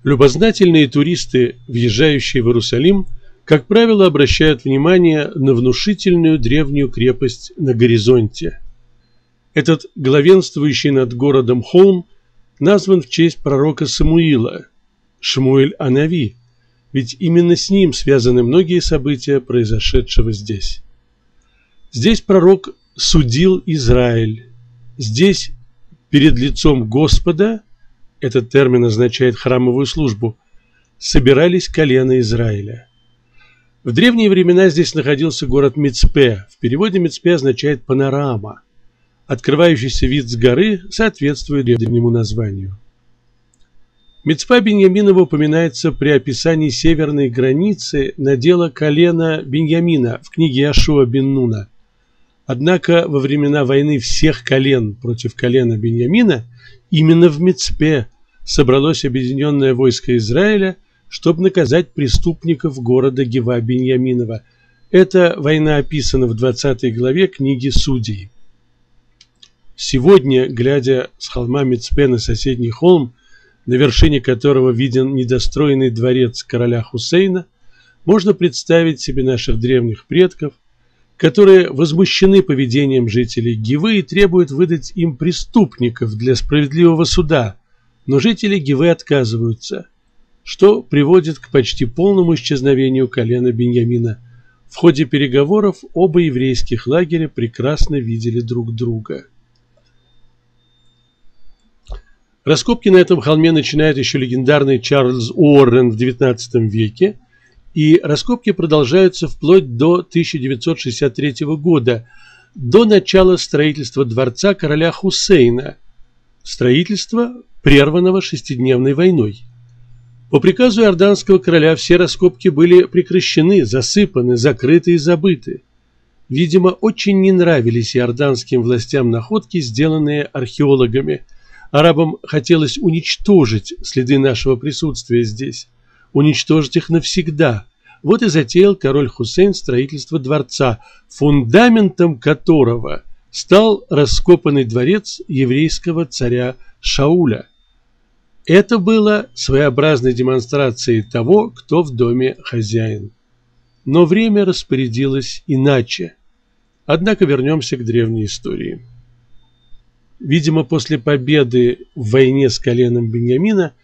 Любознательные туристы, въезжающие в Иерусалим, как правило, обращают внимание на внушительную древнюю крепость на горизонте. Этот главенствующий над городом холм назван в честь пророка Самуила, Шмуэль-Анави, ведь именно с ним связаны многие события, произошедшего здесь. Здесь пророк судил Израиль. Здесь перед лицом Господа, этот термин означает храмовую службу, собирались колена Израиля. В древние времена здесь находился город Мицпе. В переводе Мицпе означает панорама. Открывающийся вид с горы соответствует древнему названию. Мицпа Биньяминова упоминается при описании северной границы надела колена Биньямина в книге Иошуа бен Нуна. Однако во времена войны всех колен против колена Биньямина именно в Мицпе собралось объединенное войско Израиля, чтобы наказать преступников города Гива Биньяминова. Эта война описана в 20 главе книги Судей. Сегодня, глядя с холма Мицпе на соседний холм, на вершине которого виден недостроенный дворец короля Хусейна, можно представить себе наших древних предков, которые возмущены поведением жителей Гивы и требуют выдать им преступников для справедливого суда, но жители Гивы отказываются, что приводит к почти полному исчезновению колена Биньямина. В ходе переговоров оба еврейских лагеря прекрасно видели друг друга. Раскопки на этом холме начинает еще легендарный Чарльз Уоррен в XIX веке, и раскопки продолжаются вплоть до 1963 года, до начала строительства дворца короля Хусейна, строительства, прерванного шестидневной войной. По приказу иорданского короля все раскопки были прекращены, засыпаны, закрыты и забыты. Видимо, очень не нравились иорданским властям находки, сделанные археологами. Арабам хотелось уничтожить следы нашего присутствия здесь, уничтожить их навсегда. Вот и затеял король Хусейн строительство дворца, фундаментом которого стал раскопанный дворец еврейского царя Шауля. Это было своеобразной демонстрацией того, кто в доме хозяин. Но время распорядилось иначе. Однако вернемся к древней истории. Видимо, после победы в войне с коленом Биньямина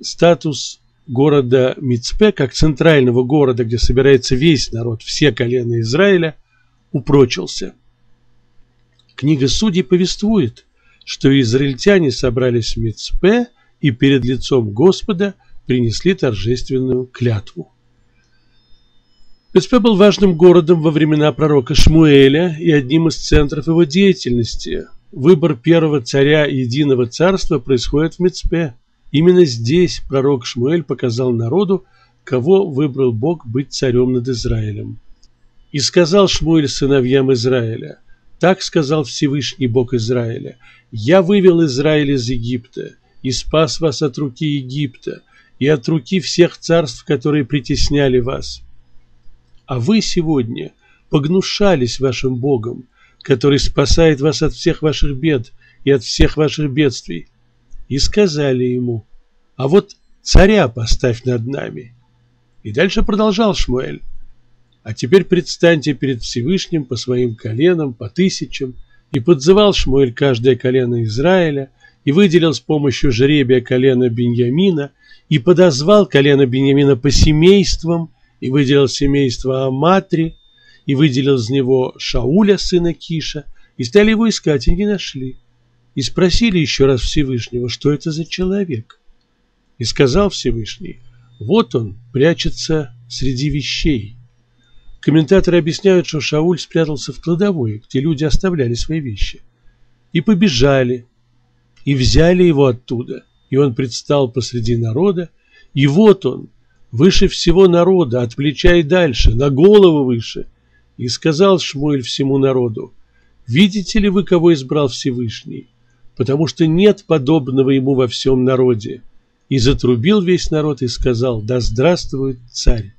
статус города Мицпе, как центрального города, где собирается весь народ, все колена Израиля, упрочился. Книга Судей повествует, что израильтяне собрались в Мицпе и перед лицом Господа принесли торжественную клятву. Мицпе был важным городом во времена пророка Шмуэля и одним из центров его деятельности. Выбор первого царя единого царства происходит в Мицпе. Именно здесь пророк Шмуэль показал народу, кого выбрал Бог быть царем над Израилем. «И сказал Шмуэль сыновьям Израиля, так сказал Всевышний Бог Израиля, я вывел Израиль из Египта и спас вас от руки Египта и от руки всех царств, которые притесняли вас. А вы сегодня погнушались вашим Богом, который спасает вас от всех ваших бед и от всех ваших бедствий. И сказали ему, а вот царя поставь над нами». И дальше продолжал Шмуэль. «А теперь предстаньте перед Всевышним по своим коленам, по тысячам». И подзывал Шмуэль каждое колено Израиля, и выделил с помощью жребия колено Биньямина, и подозвал колено Биньямина по семействам, и выделил семейство Аматри, и выделил из него Шауля, сына Киша, и стали его искать, и не нашли. И спросили еще раз Всевышнего, что это за человек. И сказал Всевышний, вот он прячется среди вещей. Комментаторы объясняют, что Шауль спрятался в кладовой, где люди оставляли свои вещи. И побежали, и взяли его оттуда, и он предстал посреди народа, и вот он, выше всего народа, от плеча и дальше, на голову выше. И сказал Шмуэль всему народу, видите ли вы, кого избрал Всевышний? Потому что нет подобного ему во всем народе. И затрубил весь народ и сказал, да здравствует царь.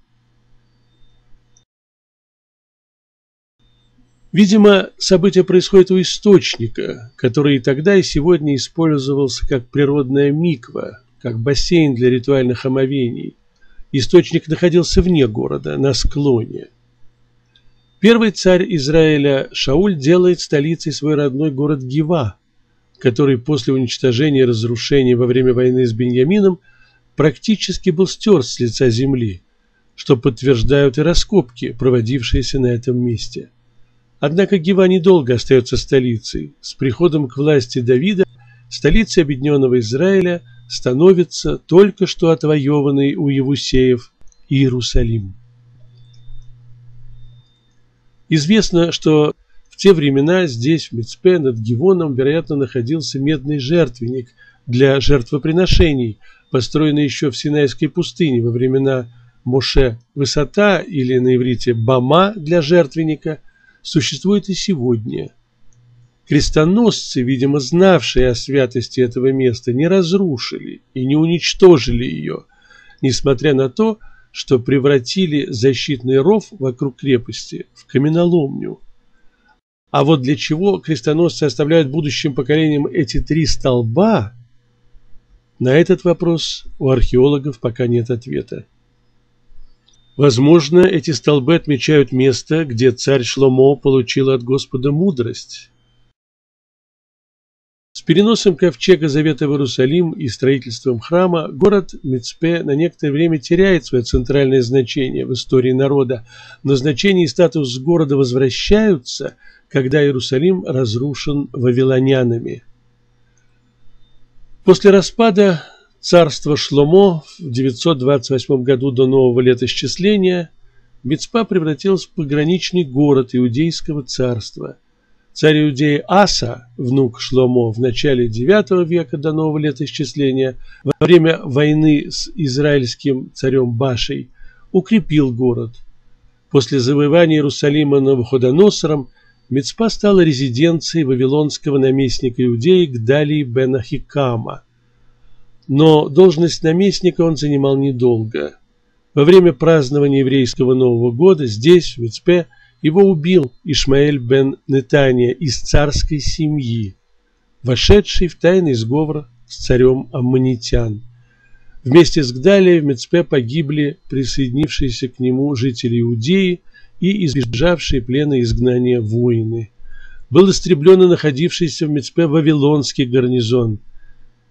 Видимо, событие происходит у источника, который и тогда, и сегодня использовался как природная миква, как бассейн для ритуальных омовений. Источник находился вне города, на склоне. Первый царь Израиля Шауль делает столицей свой родной город Гива, который после уничтожения и разрушения во время войны с Беньямином практически был стерт с лица земли, что подтверждают и раскопки, проводившиеся на этом месте. Однако Гива недолго остается столицей. С приходом к власти Давида столицей объединенного Израиля становится только что отвоеванный у Иевусеев Иерусалим. Известно, что в те времена здесь, в Мицпе, над Гивоном, вероятно, находился медный жертвенник для жертвоприношений, построенный еще в Синайской пустыне во времена Моше. Высота, или на иврите бама для жертвенника, существует и сегодня. Крестоносцы, видимо, знавшие о святости этого места, не разрушили и не уничтожили ее, несмотря на то, что превратили защитный ров вокруг крепости в каменоломню. А вот для чего крестоносцы оставляют будущим поколениям эти 3 столба, на этот вопрос у археологов пока нет ответа. Возможно, эти столбы отмечают место, где царь Шломо получил от Господа мудрость. С переносом ковчега Завета в Иерусалим и строительством храма город Мицпе на некоторое время теряет свое центральное значение в истории народа, но значение и статус города возвращаются, когда Иерусалим разрушен вавилонянами. После распада царства Шломо в 928 году до нового летоисчисления Мицпа превратилась в пограничный город Иудейского царства. Царь Иудеи Аса, внук Шломо, в начале IX века до нового летоисчисления, во время войны с израильским царем Башей, укрепил город. После завоевания Иерусалима Навуходоносором Мицпа стала резиденцией вавилонского наместника Иудеи Гдалии бен Ахикама. Но должность наместника он занимал недолго. Во время празднования еврейского Нового года здесь, в Мицпе, его убил Ишмаэль бен Нетания из царской семьи, вошедший в тайный сговор с царем аммонитян. Вместе с Гдалией в Мицпе погибли присоединившиеся к нему жители Иудеи и избежавшие плена и изгнания воины. Был истреблен и находившийся в Мицпе вавилонский гарнизон.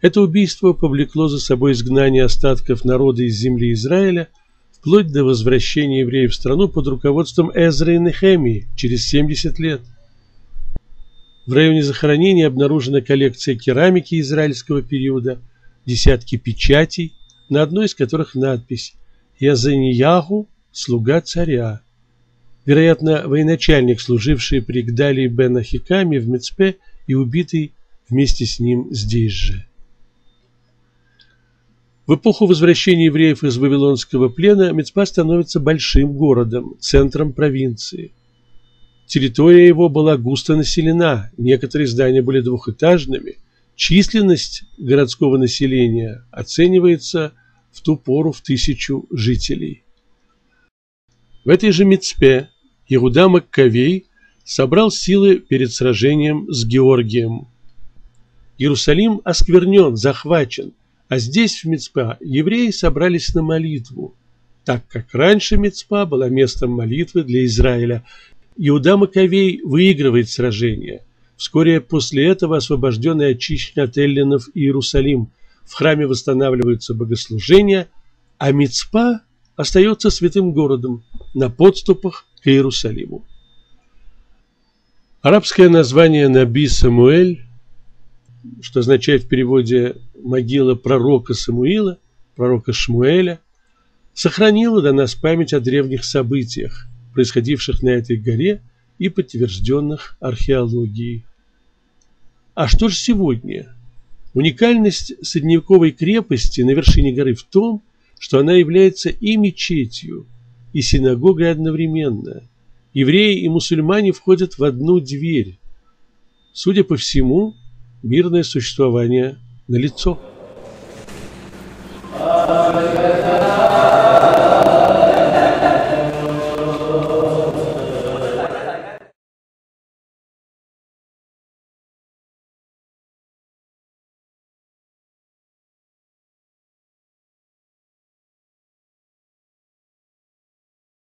Это убийство повлекло за собой изгнание остатков народа из земли Израиля, вплоть до возвращения евреев в страну под руководством Эзры и Нехемии через 70 лет. В районе захоронения обнаружена коллекция керамики израильского периода, десятки печатей, на одной из которых надпись «Язанияху, слуга царя». Вероятно, военачальник, служивший при Гдалии бен Ахикаме в Мицпе и убитый вместе с ним здесь же. В эпоху возвращения евреев из вавилонского плена Мицпа становится большим городом, центром провинции. Территория его была густо населена, некоторые здания были двухэтажными. Численность городского населения оценивается в ту пору в 1000 жителей. В этой же Мицпе Иуда Маккавей собрал силы перед сражением с Георгием. Иерусалим осквернен, захвачен, а здесь, в Мицпа, евреи собрались на молитву, так как раньше Мицпа была местом молитвы для Израиля. Иуда Маккавей выигрывает сражение. Вскоре после этого освобожден и очищен от эллинов Иерусалим. В храме восстанавливаются богослужения, а Мицпа остается святым городом на подступах к Иерусалиму. Арабское название Наби Самуэль, что означает в переводе «могила пророка Самуила», пророка Шмуэля, сохранила до нас память о древних событиях, происходивших на этой горе и подтвержденных археологией. А что же сегодня? Уникальность средневековой крепости на вершине горы в том, что она является и мечетью, и синагогой одновременно. Евреи и мусульмане входят в одну дверь. Судя по всему, мирное существование налицо.